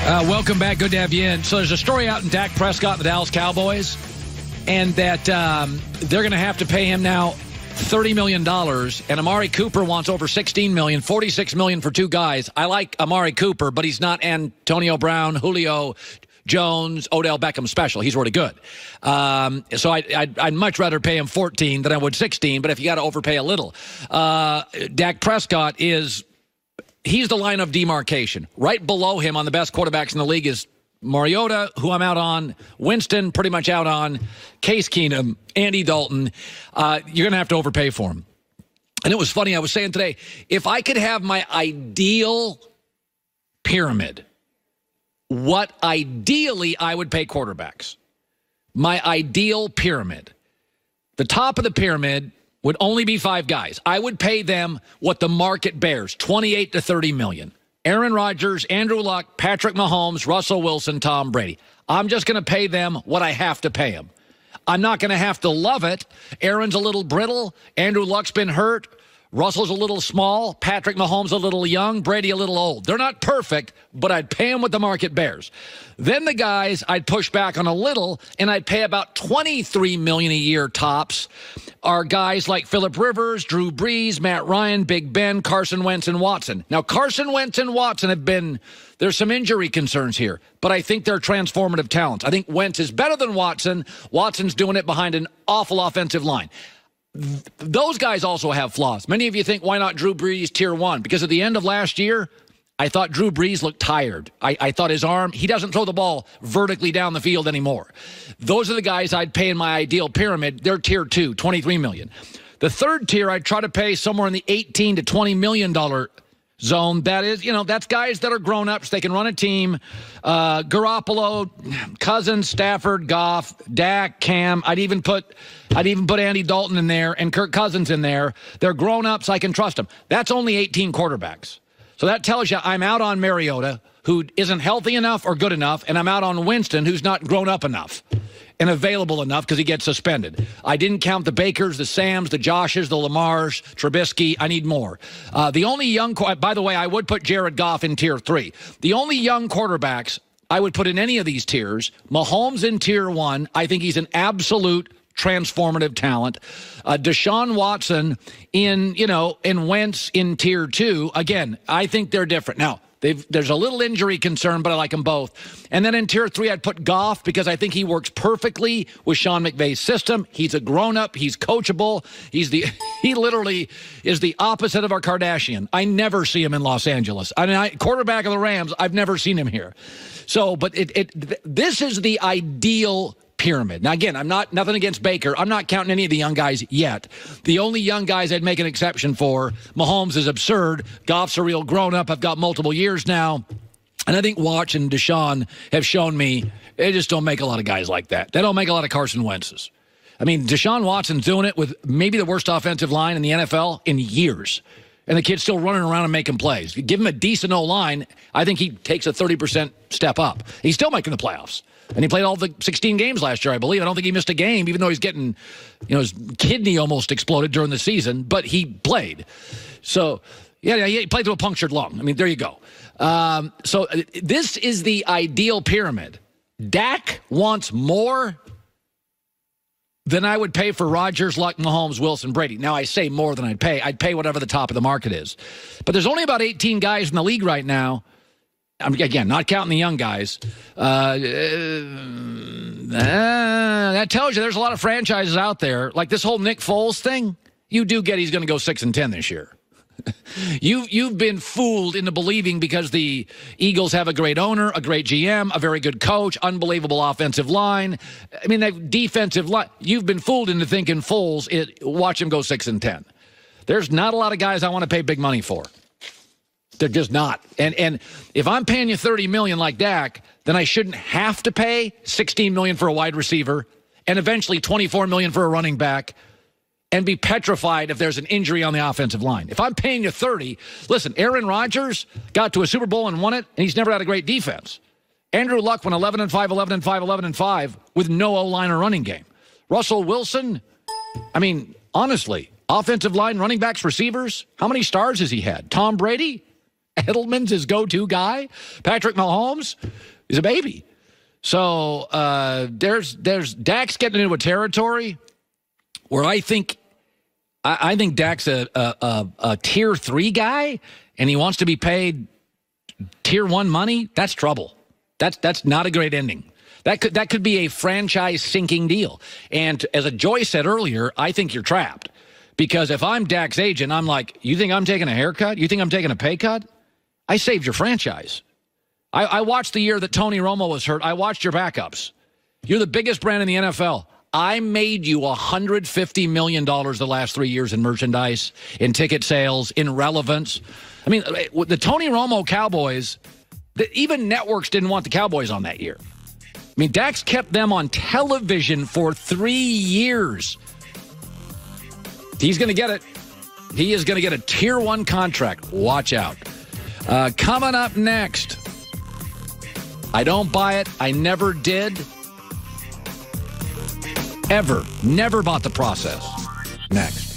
Welcome back. Good to have you in. So there's a story out in Dak Prescott and the Dallas Cowboys, and that they're going to have to pay him now $30 million, and Amari Cooper wants over $16 million, $46 million for two guys. I like Amari Cooper, but he's not Antonio Brown, Julio Jones, Odell Beckham special. He's really good. So I'd much rather pay him 14 than I would 16, but if you got to overpay a little. Dak Prescott he's the line of demarcation. Right below him on the best quarterbacks in the league is Mariota, who I'm out on, Winston, pretty much out on, Case Keenum, Andy Dalton. You're going to have to overpay for him. And it was funny, I was saying today, if I could have my ideal pyramid, what ideally I would pay quarterbacks, my ideal pyramid, the top of the pyramid would only be five guys. I would pay them what the market bears, 28 to 30 million. Aaron Rodgers, Andrew Luck, Patrick Mahomes, Russell Wilson, Tom Brady. I'm just going to pay them what I have to pay them. I'm not going to have to love it. Aaron's a little brittle. Andrew Luck's been hurt. Russell's a little small. Patrick Mahomes a little young. Brady a little old. They're not perfect, but I'd pay them what the market bears. Then the guys I'd push back on a little, and I'd pay about $23 million a year tops, are guys like Phillip Rivers, Drew Brees, Matt Ryan, Big Ben, Carson Wentz, and Watson. Now, Carson Wentz and Watson there's some injury concerns here, but I think they're transformative talents. I think Wentz is better than Watson. Watson's doing it behind an awful offensive line. Those guys also have flaws. Many of you think, why not Drew Brees tier one? Because at the end of last year, I thought Drew Brees looked tired. I thought his arm, he doesn't throw the ball vertically down the field anymore. Those are the guys I'd pay in my ideal pyramid. They're tier two, $23 million. The third tier, I'd try to pay somewhere in the $18 to $20 million zone. That is, that's guys that are grown-ups. They can run a team. Garoppolo, Cousins, Stafford, Goff, Dak, Cam. I'd even put Andy Dalton in there and Kirk Cousins in there. They're grown-ups. I can trust them. That's only 18 quarterbacks. So that tells you I'm out on Mariota, who isn't healthy enough or good enough, and I'm out on Winston, who's not grown up enough and available enough because he gets suspended. I didn't count the Bakers, the Sams, the Joshes, the Lamars, Trubisky. I need more. The only young, by the way, I would put Jared Goff in tier 3. The only young quarterbacks I would put in any of these tiers, Mahomes in tier 1. I think he's an absolute transformative talent. Deshaun Watson and Wentz in tier 2. Again, I think they're different. Now, there's a little injury concern, but I like them both. And then in tier 3, I'd put Goff because I think he works perfectly with Sean McVay's system. He's a grown-up. He's coachable. He literally is the opposite of our Kardashian. I never see him in Los Angeles. Quarterback of the Rams, I've never seen him here. So, but this is the ideal pyramid. Now, again, nothing against Baker. I'm not counting any of the young guys yet. The only young guys I'd make an exception for, Mahomes is absurd. Goff's a real grown-up. I've got multiple years now. And I think Watch and Deshaun have shown me they just don't make a lot of guys like that. They don't make a lot of Carson Wentz's. I mean, Deshaun Watson's doing it with maybe the worst offensive line in the NFL in years. And the kid's still running around and making plays. Give him a decent O-line, I think he takes a 30% step up. He's still making the playoffs. And he played all the 16 games last year, I believe. I don't think he missed a game, even though he's getting, his kidney almost exploded during the season. But he played. So, yeah, he played through a punctured lung. I mean, there you go. So this is the ideal pyramid. Dak wants more than I would pay for Rodgers, Luck, Mahomes, Wilson, Brady. Now, I say more than I'd pay. I'd pay whatever the top of the market is. But there's only about 18 guys in the league right now. Again, not counting the young guys. That tells you there's a lot of franchises out there. Like this whole Nick Foles thing, you do get he's going to go 6-10 this year. You've been fooled into believing because the Eagles have a great owner, a great GM, a very good coach, unbelievable offensive line. I mean, that defensive line. You've been fooled into thinking Foles, watch him go 6-10. There's not a lot of guys I want to pay big money for. They're just not. And if I'm paying you $30 million like Dak, then I shouldn't have to pay $16 million for a wide receiver and eventually $24 million for a running back and be petrified if there's an injury on the offensive line. If I'm paying you $30, listen, Aaron Rodgers got to a Super Bowl and won it, and he's never had a great defense. Andrew Luck went 11-5, 11-5, 11-5 with no O-line or running game. Russell Wilson, I mean, honestly, offensive line, running backs, receivers, how many stars has he had? Tom Brady? Edelman's his go-to guy. Patrick Mahomes is a baby. So there's Dak's getting into a territory where I think Dak's a tier 3 guy, and he wants to be paid tier 1 money. That's trouble. That's not a great ending. That could be a franchise sinking deal. And as Joy said earlier, I think you're trapped. Because if I'm Dak's agent, I'm like, you think I'm taking a haircut? You think I'm taking a pay cut? I saved your franchise. I watched the year that Tony Romo was hurt. I watched your backups. You're the biggest brand in the NFL. I made you $150 million the last 3 years in merchandise, in ticket sales, in relevance. I mean, the Tony Romo Cowboys, even networks didn't want the Cowboys on that year. I mean, Dak's kept them on television for 3 years. He's going to get it. He is going to get a tier 1 contract. Watch out. Coming up next, I don't buy it. I never did. Ever. Never bought the process. Next.